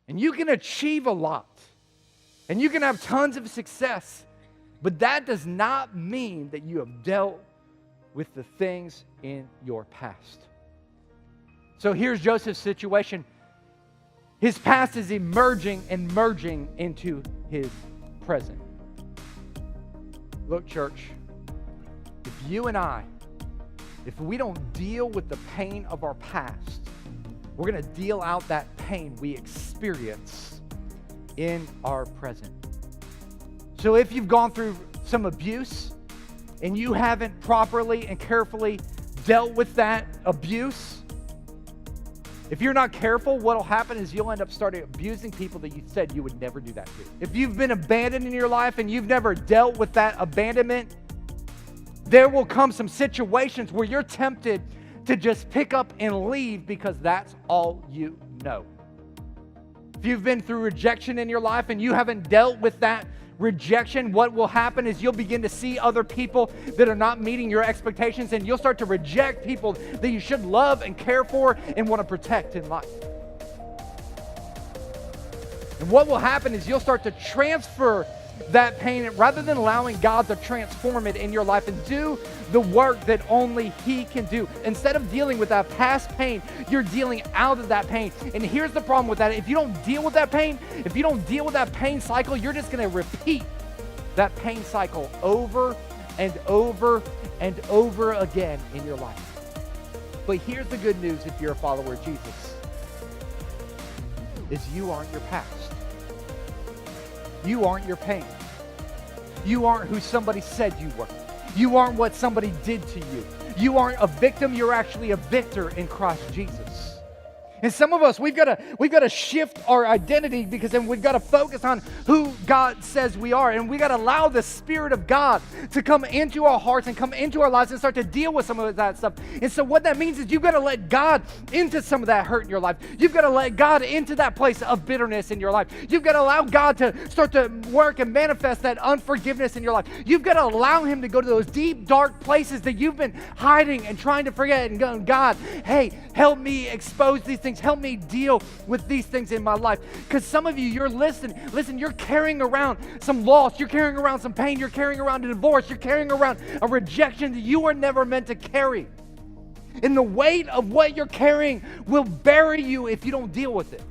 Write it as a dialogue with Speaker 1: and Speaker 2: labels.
Speaker 1: And you can achieve a lot. And you can have tons of success. But that does not mean that you have dealt with the things in your past. So here's Joseph's situation. His past is emerging and merging into his present. Look, church, if you and I, if we don't deal with the pain of our past, we're going to deal out that pain we experience in our present. So if you've gone through some abuse and you haven't properly and carefully dealt with that abuse, if you're not careful, what'll happen is you'll end up starting abusing people that you said you would never do that to. If you've been abandoned in your life and you've never dealt with that abandonment, there will come some situations where you're tempted to just pick up and leave because that's all you know. If you've been through rejection in your life and you haven't dealt with that rejection, what will happen is you'll begin to see other people that are not meeting your expectations, and you'll start to reject people that you should love and care for and want to protect in life. And what will happen is you'll start to transfer that pain rather than allowing God to transform it in your life and do the work that only He can do. Instead of dealing with that past pain, you're dealing out of that pain. And here's the problem with that. If you don't deal with that pain, if you don't deal with that pain cycle, you're just going to repeat that pain cycle over and over and over again in your life. But here's the good news if you're a follower of Jesus, is you aren't your past. You aren't your pain. You aren't who somebody said you were. You aren't what somebody did to you. You aren't a victim. You're actually a victor in Christ Jesus. And some of us, we've got to shift our identity, because then we've got to focus on who God says we are. And we've got to allow the Spirit of God to come into our hearts and come into our lives and start to deal with some of that stuff. And so what that means is you've got to let God into some of that hurt in your life. You've got to let God into that place of bitterness in your life. You've got to allow God to start to work and manifest that unforgiveness in your life. You've got to allow Him to go to those deep, dark places that you've been hiding and trying to forget and going, God, hey, help me expose these things. Help me deal with these things in my life. Because some of you, you're listen, you're carrying around some loss. You're carrying around some pain. You're carrying around a divorce. You're carrying around a rejection that you were never meant to carry. And the weight of what you're carrying will bury you if you don't deal with it.